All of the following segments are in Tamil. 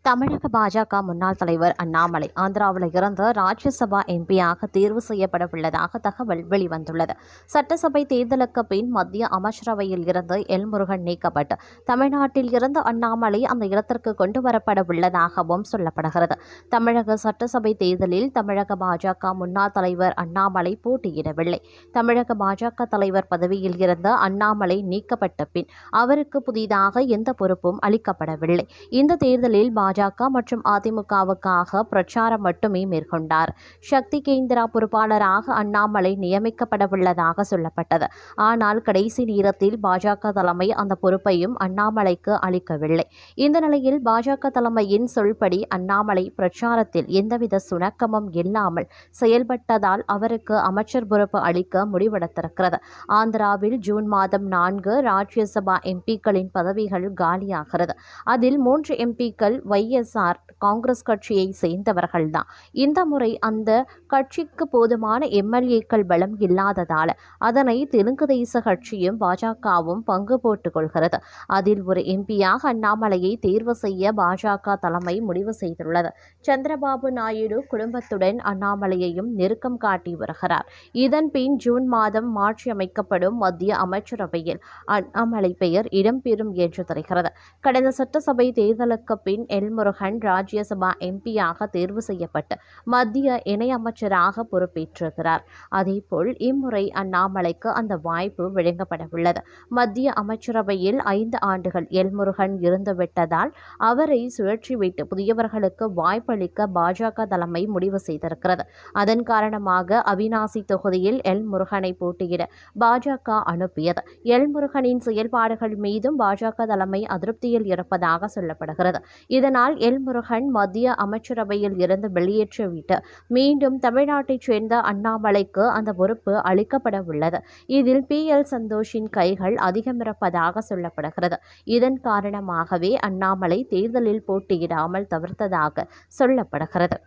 தமிழக பாஜக முன்னாள் தலைவர் அண்ணாமலை ஆந்திராவில் இருந்து ராஜ்யசபா எம்பியாக தேர்வு செய்யப்படவுள்ளதாக தகவல் வெளிவந்துள்ளது. சட்டசபை தேர்தலுக்கு பின் மத்திய அமைச்சரவையில் இருந்து எல் முருகன் நீக்கப்பட்டு தமிழ்நாட்டில் இருந்து அண்ணாமலை அந்த இடத்திற்கு கொண்டுவரப்பட உள்ளதாகவும் சொல்லப்படுகிறது. தமிழக சட்டசபை தேர்தலில் தமிழக பாஜக முன்னாள் தலைவர் அண்ணாமலை போட்டியிடவில்லை. தமிழக பாஜக தலைவர் பதவியில் இருந்து அண்ணாமலை நீக்கப்பட்ட பின் அவருக்கு புதிதாக எந்த பொறுப்பும் அளிக்கப்படவில்லை. இந்த தேர்தலில் பாஜக மற்றும் அதிமுகவுக்காக பிரச்சாரம் மட்டுமே மேற்கொண்டார். சக்தி கேந்திரா பொறுப்பாளராக அண்ணாமலை நியமிக்கப்படவுள்ளதாக சொல்லப்பட்டது. ஆனால் கடைசி நேரத்தில் பாஜக தலைமை அந்த பொறுப்பையும் அண்ணாமலைக்கு அளிக்கவில்லை. இந்த நிலையில் பாஜக தலைமையின் சொல்படி அண்ணாமலை பிரச்சாரத்தில் எந்தவித சுணக்கமும் இல்லாமல் செயல்பட்டதால் அவருக்கு அமைச்சர் பொறுப்பு அளிக்க முடிவெடுத்திருக்கிறது. ஆந்திராவில் ஜூன் மாதம் 4 ராஜ்யசபா எம்பிக்களின் பதவிகள் காலியாகிறது. அதில் 3 எம்பிக்கள் YSR காங்கிரஸ் கட்சியை சேர்ந்தவர்கள்தான். இந்த முறை அந்த கட்சிக்கு போதுமான MLAக்கள் பலம் இல்லாததால் அதனை தெலுங்கு தேச கட்சியும் பாஜகவும் பங்கு போட்டுக் கொள்கிறது. அதில் ஒரு எம்பியாக அண்ணாமலையை தேர்வு செய்ய பாஜக தலைமை முடிவு செய்துள்ளது. சந்திரபாபு நாயுடு குடும்பத்துடன் அண்ணாமலையையும் நெருக்கம் காட்டி வருகிறார். இதன் பின் ஜூன் மாதம் மாற்றியமைக்கப்படும் மத்திய அமைச்சரவையில் அண்ணாமலை பெயர் இடம்பெறும் என்று தெரிகிறது. கடந்த சட்டசபை தேர்தலுக்கு பின் எல் முருகன் ராஜ்யசபா எம்பியாக தேர்வு செய்யப்பட்டு மத்திய இணையமைச்சராக பொறுப்பேற்றிருக்கிறார். அதேபோல் இம்முறை அண்ணாமலைக்கு அந்த வாய்ப்பு வழங்கப்படவுள்ளது. மத்திய அமைச்சரவையில் 5 ஆண்டுகள் எல் முருகன் இருந்துவிட்டதால் அவரை சுழற்றிவிட்டு புதியவர்களுக்கு வாய்ப்பளிக்க பாஜக தலைமை முடிவு செய்திருக்கிறது. அதன் காரணமாக அவிநாசி தொகுதியில் எல் முருகனை போட்டியிட பாஜக அனுப்பியது. எல் முருகனின் செயல்பாடுகள் மீதும் பாஜக தலைமை அதிருப்தியில் இருப்பதாக சொல்லப்படுகிறது. இதனால் எல் முருகன் மத்திய அமைச்சரவையில் இருந்து வெளியேற்றிவிட்டு மீண்டும் தமிழ்நாட்டைச் சேர்ந்த அண்ணாமலைக்கு அந்த பொறுப்பு அளிக்கப்பட உள்ளது. இதில் PL சந்தோஷின் கைகள் அதிகமிருப்பதாக சொல்லப்படுகிறது. இதன் காரணமாகவே அண்ணாமலை தேர்தலில் போட்டியிடாமல் தவிர்த்ததாக சொல்லப்படுகிறது.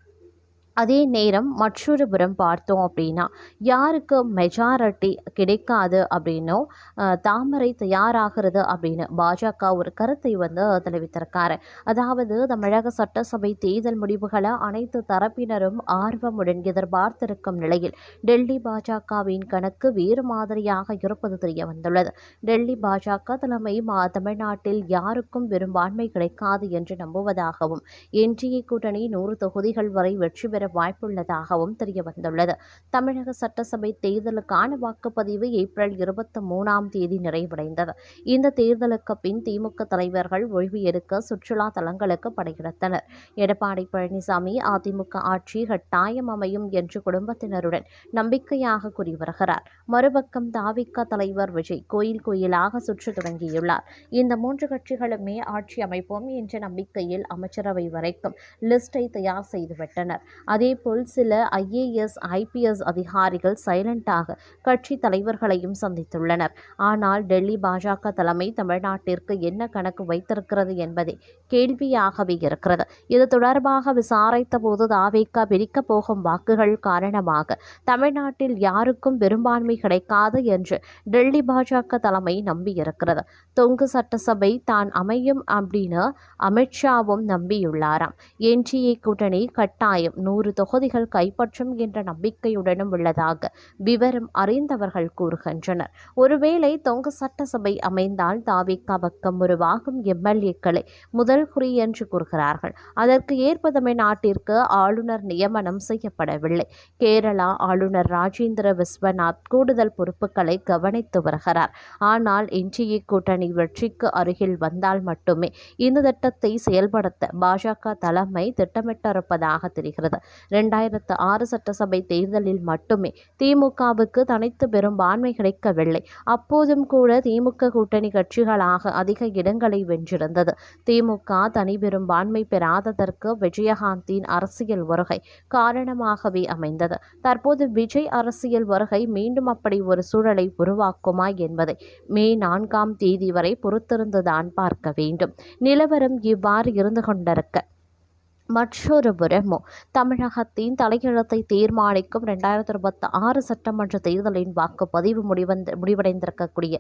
அதே நேரம் மற்றொரு புறம் பார்த்தோம் அப்படின்னா யாருக்கு மெஜாரிட்டி கிடைக்காது அப்படின்னும் தாமரை தயாராகிறது அப்படின்னு பாஜக ஒரு கருத்தை தெரிவித்திருக்காரு. அதாவது தமிழக சட்டசபை தேர்தல் முடிவுகளை அனைத்து தரப்பினரும் ஆர்வமுடன் எதிர்பார்த்திருக்கும் நிலையில் டெல்லி பாஜகவின் கணக்கு வேறு மாதிரியாக இருப்பது தெரிய வந்துள்ளது. டெல்லி பாஜக தலைமை தமிழ்நாட்டில் யாருக்கும் பெரும்பான்மை கிடைக்காது என்று நம்புவதாகவும் NDA கூட்டணி 100 தொகுதிகள் வரை வெற்றி பெற வாய்ப்புள்ளதாகவும் தெரிய வந்துள்ளது. தமிழக சட்டசபை தேர்தலுக்கான வாக்குப்பதிவு ஏப்ரல் 23ஆம் தேதி நிறைவடைந்தது. இந்த தேர்தலுக்கு பின் திமுக தலைவர்கள் ஓய்வு எடுக்க சுற்றுலா தலங்களுக்கு படையெடுத்தனர். எடப்பாடி பழனிசாமி அதிமுக ஆட்சி கட்டாயம் அமையும் என்று குடும்பத்தினருடன் நம்பிக்கையாக கூறி வருகிறார். மறுபக்கம் தாவிக தலைவர் விஜய் கோயில் கோயிலாக சுற்ற தொடங்கியுள்ளார். இந்த 3 கட்சிகளுமே ஆட்சி அமைப்போம் என்ற நம்பிக்கையில் அமைச்சரவை வரைக்கும் லிஸ்டை தயார் செய்துவிட்டனர். அதேபோல் சில IAS IPS அதிகாரிகள் சைலண்டாக கட்சி தலைவர்களையும் சந்தித்துள்ளனர். ஆனால் டெல்லி பாஜக தலைமை தமிழ்நாட்டிற்கு என்ன கணக்கு வைத்திருக்கிறது என்பதே கேள்வியாகவே இருக்கிறது. இது தொடர்பாக விசாரித்த போது தாவேகா பிரிக்க போகும் வாக்குகள் காரணமாக தமிழ்நாட்டில் யாருக்கும் பெரும்பான்மை கிடைக்காது என்று டெல்லி பாஜக தலைமை நம்பியிருக்கிறது. தொங்கு சட்டசபை தான் அமையும் அப்படின்னு அமித்ஷாவும் நம்பியுள்ளாராம். NDA கூட்டணி கட்டாயம் 100 தொகுதிகள் கைப்பற்றும் என்ற நம்பிக்கையுடனும் உள்ளதாக விவரம் அறிந்தவர்கள் கூறுகின்றனர். ஒருவேளை தொங்கு சட்டசபை அமைந்தால் தாவேகா பக்கம் உருவாகும் MLAக்களை முதல் குறி என்று கூறுகிறார்கள். அதற்கு ஏற்ப தமிழ்நாட்டிற்கு ஆளுநர் நியமனம் செய்யப்படவில்லை. கேரளா ஆளுநர் ராஜேந்திர விஸ்வநாத் கூடுதல் பொறுப்புகளை கவனித்து வருகிறார். ஆனால் NDA கூட்டணி வெற்றிக்கு அருகில் வந்தால் மட்டுமே இந்த திட்டத்தை செயல்படுத்த பாஜக தலைமை திட்டமிட்டிருப்பதாக தெரிகிறது. 2006 சட்டசபை தேர்தலில் மட்டுமே திமுகவுக்கு தனித்து பெரும்பான்மை கிடைக்கவில்லை. அப்போதும் கூட திமுக கூட்டணி கட்சிகளாக அதிக இடங்களை வென்றிருந்தது. திமுக தனி பெரும்பான்மை பெறாததற்கு விஜயகாந்தின் அரசியல் வருகை காரணமாகவே அமைந்தது. தற்போது விஜய் அரசியல் வருகை மீண்டும் அப்படி ஒரு சூழலை உருவாக்குமா என்பதை மே 4ஆம் தேதி வரை பொறுத்திருந்துதான் பார்க்க வேண்டும். நிலவரம் இவ்வாறு இருந்து கொண்டிருக்க மற்றொரு புறமோ தமிழகத்தின் தலையெழுத்தை தீர்மானிக்கும் 2026 சட்டமன்ற தேர்தலின் வாக்குப்பதிவு முடிவடைந்திருக்கக்கூடிய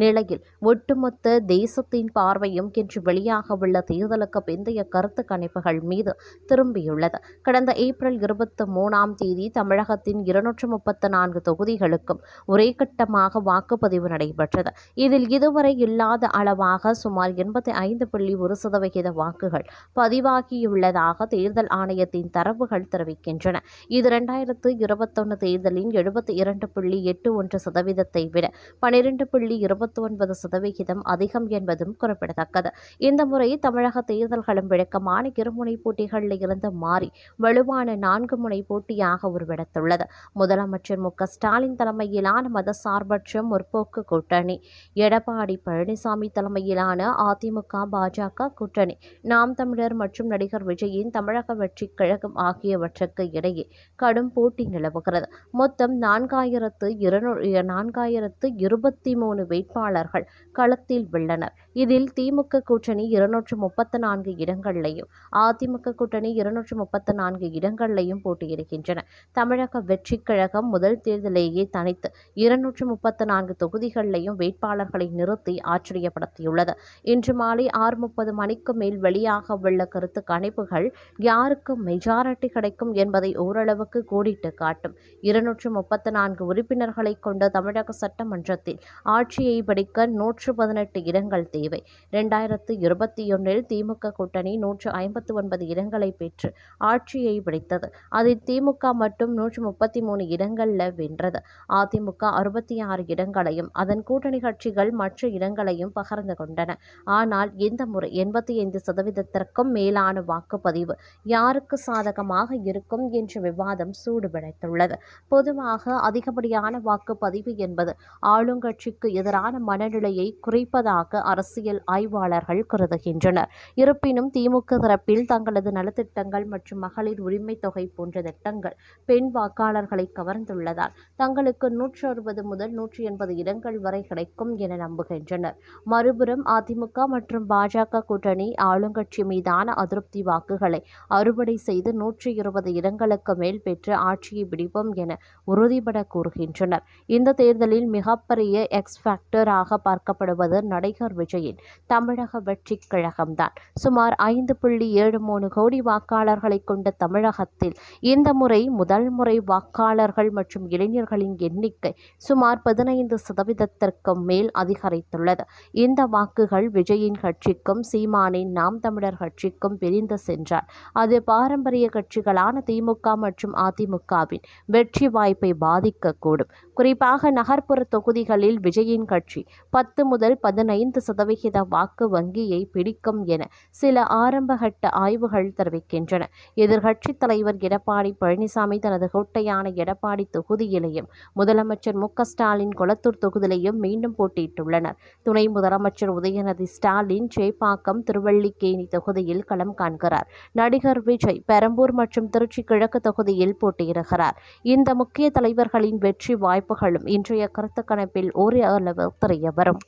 நிலையில் ஒட்டுமொத்த தேசத்தின் பார்வையும் இன்று வெளியாக உள்ள தேர்தலுக்கு பிந்தைய கருத்து கணிப்புகள் மீது திரும்பியுள்ளது. கடந்த ஏப்ரல் 23ஆம் தேதி தமிழகத்தின் 234 தொகுதிகளுக்கும் ஒரே கட்டமாக வாக்குப்பதிவு நடைபெற்றது. இதில் இதுவரை இல்லாத அளவாக சுமார் 85.1% வாக்குகள் பதிவாகியுள்ளதாக தேர்தல் ஆணையத்தின் தரவுகள் தெரிவிக்கின்றன. இது 2021 தேர்தலின் 72.81% விட 12.29% அதிகம் என்பதும் குறிப்பிடத்தக்கது. இந்த முறை தமிழக தேர்தல்களும் வழக்கமான இருமுனை போட்டிகளில் இருந்து மாறி வலுவான 4 முனை போட்டியாக உருவெடுத்துள்ளது. முதலமைச்சர் மு க ஸ்டாலின் தலைமையிலான மதசார்பற்ற முற்போக்கு கூட்டணி, எடப்பாடி பழனிசாமி தலைமையிலான அதிமுக பாஜக கூட்டணி, நாம் தமிழர் மற்றும் நடிகர் விஜயின் தமிழக வெற்றிக் கழகம் ஆகியவற்றுக்கு இடையே கடும் போட்டி நிலவுகிறது. மொத்தம் 4023 வேட்பாளர்கள் களத்தில் உள்ளனர். இதில் திமுக கூட்டணி 234 இடங்களையும் அதிமுக கூட்டணி 234 இடங்களையும் போட்டியிடுகின்றன. தமிழக வெற்றிக் கழகம் முதல் தேர்தலேயே தனித்து 234 தொகுதிகளிலையும் வேட்பாளர்களை நிறுத்தி ஆச்சரியப்படுத்தியுள்ளது. இன்று மாலை 6:30 மணிக்கு மேல் வெளியாக உள்ள கருத்து கணிப்புகள் யாருக்கு மெஜாரிட்டி கிடைக்கும் என்பதை ஓரளவுக்கு கோடிட்டு காட்டும். 234 உறுப்பினர்களை கொண்ட தமிழக சட்டமன்றத்தில் ஆட்சியை பிடிக்க 118 இடங்கள் தேவை. 2021 திமுக கூட்டணி 159 இடங்களை பெற்று ஆட்சியை பிடித்தது. அதில் திமுக மட்டும் 133 இடங்கள்ல வென்றது. அதிமுக 66 இடங்களையும் அதன் கூட்டணி கட்சிகள் மற்ற இடங்களையும் பகிர்ந்து கொண்டன. ஆனால் இந்த முறை 85%க்கும் மேலான வாக்குப்பதிவு யாருக்கு சாதகமாக இருக்கும் என்ற விவாதம் சூடுபிடித்துள்ளது. பொதுவாக அதிகப்படியான வாக்குப்பதிவு என்பது ஆளுங்கட்சிக்கு எதிரான மனநிலையை குறைப்பதாக அரசியல் ஆய்வாளர்கள் கருதுகின்றனர். இருப்பினும் திமுக தரப்பில் தங்களது நலத்திட்டங்கள் மற்றும் மகளிர் உரிமை தொகை போன்ற திட்டங்கள் பெண் வாக்காளர்களை கவர்ந்துள்ளதால் தங்களுக்கு 160 முதல் 180 இடங்கள் வரை கிடைக்கும் என நம்புகின்றனர். மறுபுறம் அதிமுக மற்றும் பாஜக கூட்டணி ஆளுங்கட்சி மீதான அதிருப்தி வாக்குகளை அறுவடை செய்து 120 இடங்களுக்கு மேல் பெற்று ஆட்சியை பிடிப்போம் என உறுதிபட கூறுகின்றனர். இந்த தேர்தலில் மிகப்பெரிய எக்ஸ் ஃபேக்டராக பார்க்கப்படுவது நடிகர் விஜயின் தமிழக வெற்றிக் கழகம்தான். சுமார் 5.73 கோடி வாக்காளர்களை கொண்ட தமிழகத்தில் இந்த முறை முதல் முறை வாக்காளர்கள் மற்றும் இளைஞர்களின் எண்ணிக்கை சுமார் 15% மேல் அதிகரித்துள்ளது. இந்த வாக்குகள் விஜயின் கட்சிக்கும் சீமானின் நாம் தமிழர் கட்சிக்கும் பிரிந்து சென்றார் அது பாரம்பரிய கட்சிகளான திமுக மற்றும் அதிமுகவின் வெற்றி வாய்ப்பை பாதிக்கக்கூடும். குறிப்பாக நகர்ப்புற தொகுதிகளில் விஜயின் கட்சி 10 முதல் 15% வாக்கு வங்கியை பிடிக்கும் என சில ஆரம்பகட்ட ஆய்வுகள் தெரிவிக்கின்றன. எதிர்க்கட்சித் தலைவர் எடப்பாடி பழனிசாமி தனது கோட்டையான எடப்பாடி தொகுதியிலேயும் முதலமைச்சர் மு க ஸ்டாலின் கொளத்தூர் தொகுதியிலேயும் மீண்டும் போட்டியிட்டுள்ளனர். துணை முதலமைச்சர் உதயநிதி ஸ்டாலின் சேப்பாக்கம், திருவல்லிக்கேணி தொகுதியில் களம் காண்கிறார். நடிகர் விஜய் பெரம்பூர் மற்றும் திருச்சி கிழக்கு தொகுதியில் போட்டியிடுகிறார். இந்த முக்கிய தலைவர்களின் வெற்றி வாய்ப்புகளும் இன்றைய கருத்து கணிப்பில் ஓரளவு தெரியவரும்.